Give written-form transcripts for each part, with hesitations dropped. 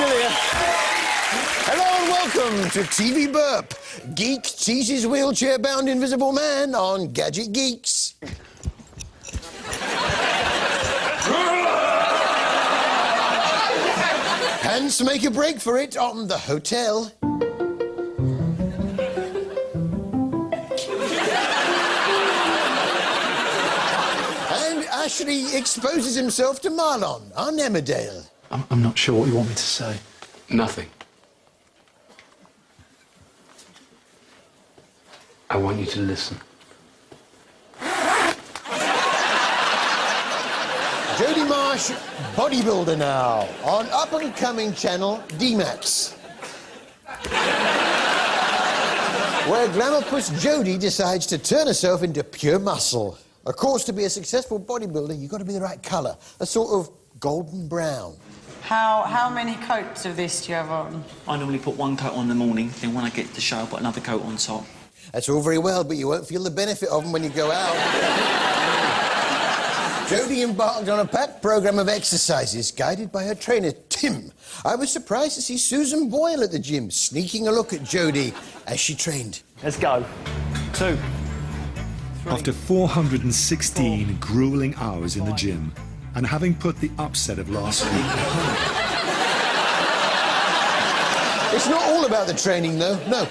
still here. Hello and welcome to TV Burp. Geek teases wheelchair-bound invisible man on Gadget Geeks. Pants make a break for it on the hotel. And Ashley exposes himself to Marlon on Emmerdale. I'm not sure what you want me to say. Nothing. I want you to listen. Jodie Marsh, bodybuilder now, on up-and-coming channel D-Max. Where glamourpuss Jodie decides to turn herself into pure muscle. Of course, to be a successful bodybuilder, you've got to be the right colour, a sort of golden brown. How many coats of this do you have on? I normally put one coat on in the morning, then when I get to the show, I put another coat on top. That's all very well, but you won't feel the benefit of them when you go out. Jodie embarked on a packed programme of exercises, guided by her trainer, Tim. I was surprised to see Susan Boyle at the gym, sneaking a look at Jodie as she trained. Let's go. 2. 3. After 416 gruelling hours in the gym, and having put the upset of last week behind. It's not all about the training, though, no.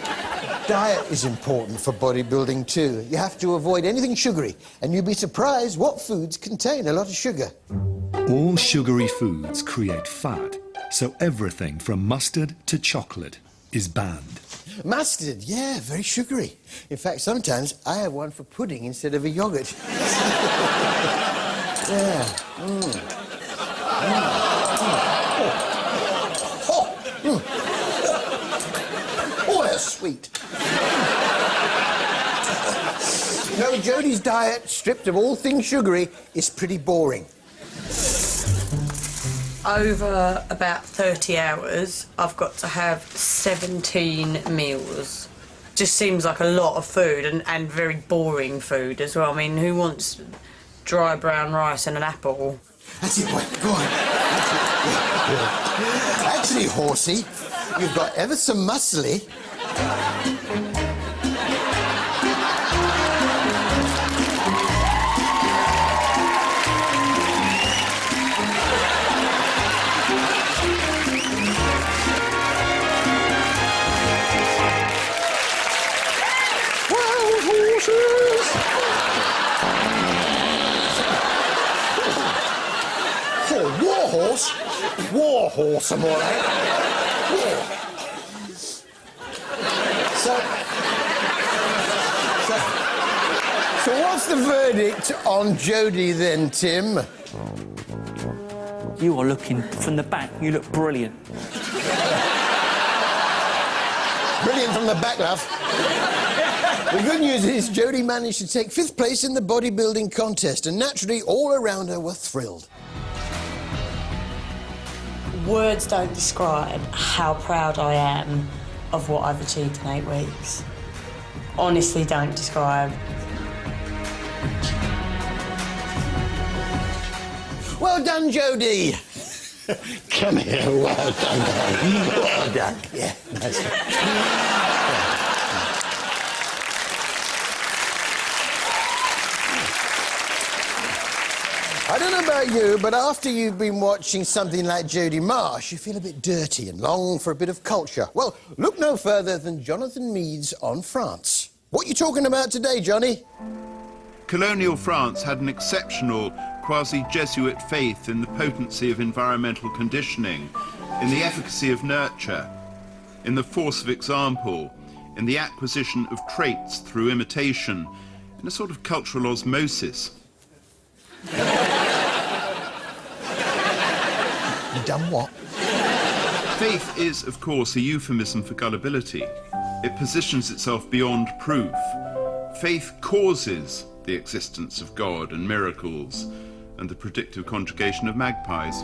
Diet is important for bodybuilding, too. You have to avoid anything sugary, and you'd be surprised what foods contain a lot of sugar. All sugary foods create fat, so everything from mustard to chocolate is banned. Mustard, yeah, very sugary. In fact, sometimes I have one for pudding instead of a yoghurt. Yeah. Oh, that's sweet. No, Jodie's diet, stripped of all things sugary, is pretty boring. Over about 30 hours, I've got to have 17 meals. Just seems like a lot of food and very boring food as well. I mean, who wants dry brown rice and an apple? That's it, boy. Go on. That's it. Yeah. Actually, horsey, you've got ever so muscly. Wild horses. Oh, war horse? War horse, am I right? Yeah. So what's the verdict on Jodie then, Tim? You are looking from the back. You look brilliant. Brilliant from the back, love. The good news is Jodie managed to take 5th place in the bodybuilding contest, and naturally all around her were thrilled. Words don't describe how proud I am of what I've achieved in 8 weeks. Honestly, don't describe. Well done, Jodie. Come here, well done. Well done. Yeah, that's it. I don't know about you, but after you've been watching something like Jodie Marsh, you feel a bit dirty and long for a bit of culture. Well, look no further than Jonathan Meades on France. What are you talking about today, Johnny? Colonial France had an exceptional quasi-Jesuit faith in the potency of environmental conditioning, in the efficacy of nurture, in the force of example, in the acquisition of traits through imitation, in a sort of cultural osmosis. You done what? Faith is, of course, a euphemism for gullibility. It positions itself beyond proof. Faith causes the existence of God and miracles and the predictive conjugation of magpies.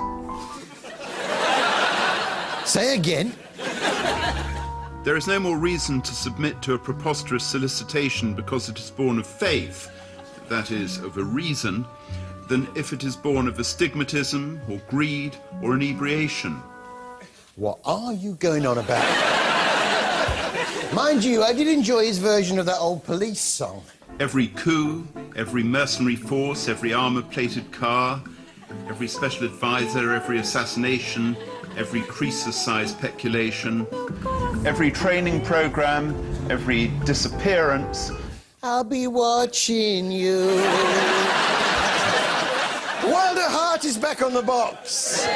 Say again. There is no more reason to submit to a preposterous solicitation because it is born of faith, that is, of a reason, than if it is born of astigmatism or greed or inebriation. What are you going on about? Mind you, I did enjoy his version of that old Police song. Every coup, every mercenary force, every armour-plated car, every special advisor, every assassination, every Croesus-sized peculation, every training programme, every disappearance. I'll be watching you. Wild at Heart is back on the box.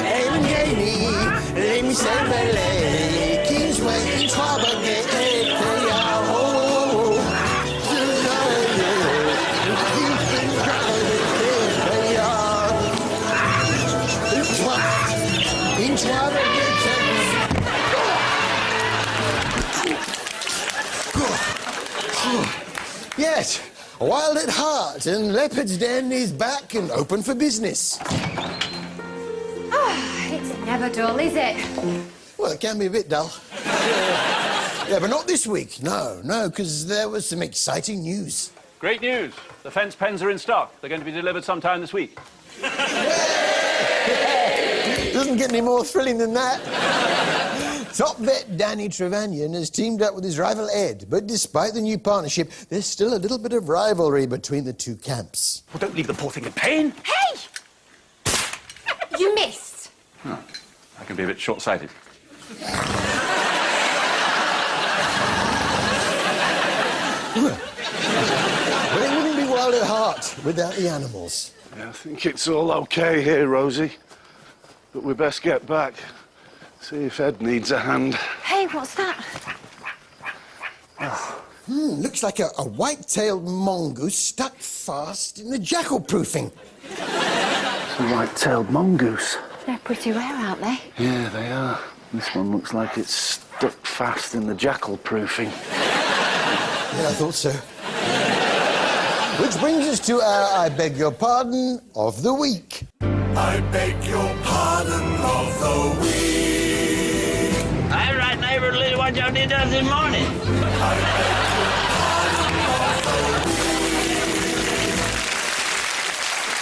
Aim Jamie, let me say ballet. King's Way, Twabagate, Yes, Wild at Heart and Leopard's Den is back and open for business. It's never dull, is it? Well, it can be a bit dull. Yeah, but not this week. No, because there was some exciting news. Great news. The fence pens are in stock. They're going to be delivered sometime this week. Doesn't get any more thrilling than that. Top vet Danny Trevanion has teamed up with his rival Ed, but despite the new partnership, there's still a little bit of rivalry between the two camps. Well, don't leave the poor thing in pain. Hey! You missed. Oh, I can be a bit short-sighted. But it wouldn't be Wild at Heart without the animals. Yeah, I think it's all okay here, Rosie. But we best get back. See if Ed needs a hand. Hey, what's that? Looks like a white-tailed mongoose stuck fast in the jackal proofing. A white-tailed mongoose. They're pretty rare, aren't they? Yeah, they are. This one looks like it's stuck fast in the jackal proofing. Yeah, I thought so. Which brings us to our I beg your pardon of the week. I beg your pardon of the week. All right, neighbor, little what y'all did us this morning. I beg your pardon of the week.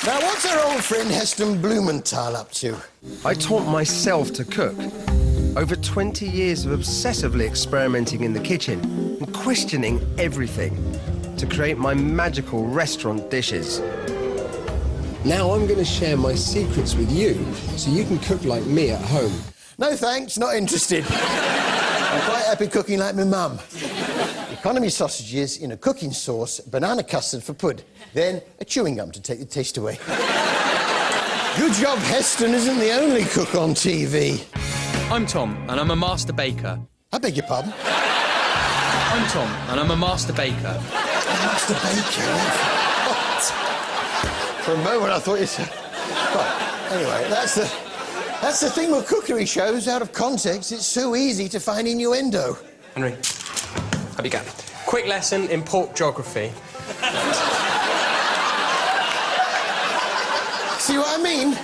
Now, what's our old friend Heston Blumenthal up to? I taught myself to cook. Over 20 years of obsessively experimenting in the kitchen and questioning everything to create my magical restaurant dishes. Now I'm going to share my secrets with you so you can cook like me at home. No thanks, not interested. I'm quite happy cooking like my mum. Economy sausages in a cooking sauce, banana custard for pud, then a chewing gum to take the taste away. Good job Heston isn't the only cook on TV. I'm Tom, and I'm a master baker. I beg your pardon? I'm Tom, and I'm a master baker. Master baker? What? For a moment I thought you said... Well, anyway, that's the thing with cookery shows. Out of context, it's so easy to find innuendo. Henry, I began. Quick lesson in pork geography. See what I mean?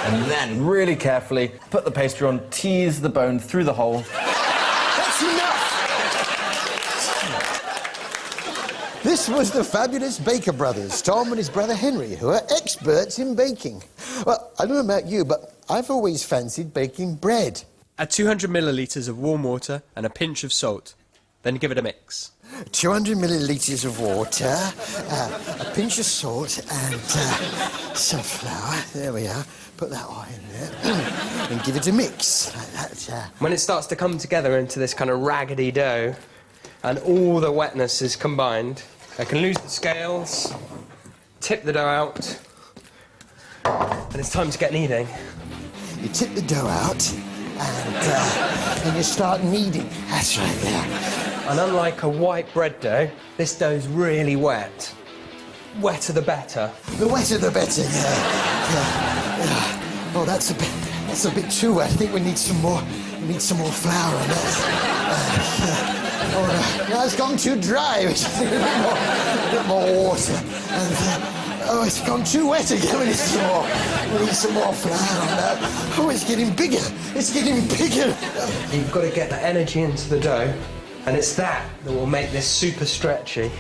And then, really carefully, put the pastry on, tease the bone through the hole. That's enough! This was the fabulous Baker brothers, Tom and his brother Henry, who are experts in baking. Well, I don't know about you, but I've always fancied baking bread. Add 200 millilitres of warm water and a pinch of salt. Then give it a mix. 200 millilitres of water, a pinch of salt and some flour. There we are. Put that all in there and give it a mix like that. When it starts to come together into this kind of raggedy dough and all the wetness is combined, I can lose the scales, tip the dough out, and it's time to get kneading. You tip the dough out and you start kneading. That's right, yeah. And unlike a white bread dough, this dough's really wet. Wetter the better. The wetter the better, yeah. Oh, that's a bit too wet. I think we need some more. We need some more flour on that. No, it's gone too dry. We just need a bit more water. And, it's gone too wet again. We need some more flour on that. Oh, it's getting bigger. It's getting bigger. You've got to get the energy into the dough, and it's that will make this super stretchy.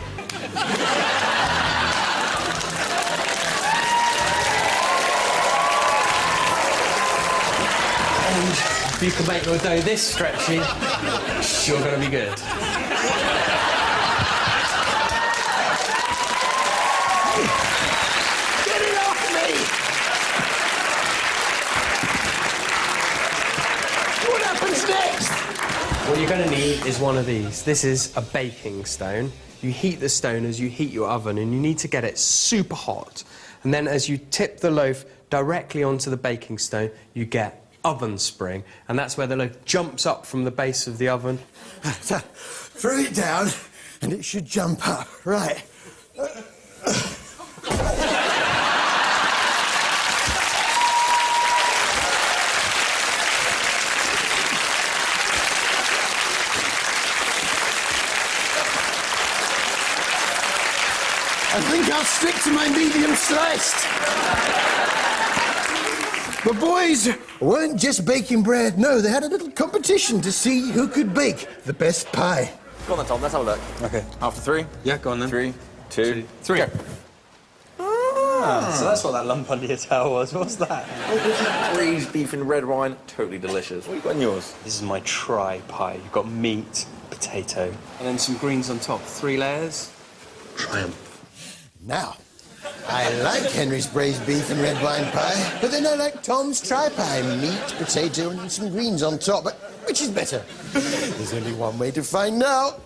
And if you can make your dough this stretchy, you're going to be good. Get it off me! What happens next? What you're going to need is one of these. This is a baking stone. You heat the stone as you heat your oven, and you need to get it super hot. And then as you tip the loaf directly onto the baking stone, you get oven spring, and that's where the loaf jumps up from the base of the oven. Throw it down, and it should jump up. Right. I think I'll stick to my medium sliced. The boys weren't just baking bread. No, they had a little competition to see who could bake the best pie. Go on then, Tom, let's have a look. OK. After 3? Yeah, go on then. 3, 2, 3. Go. So that's what that lump under your towel was. What's that? Braised beef and red wine, totally delicious. What have you got in yours? This is my tri-pie. You've got meat, potato, and then some greens on top. 3 layers. Triumph. Now, I like Henry's braised beef and red wine pie, but then I like Tom's tri-pie, meat, potato, and some greens on top. But which is better? There's only one way to find out.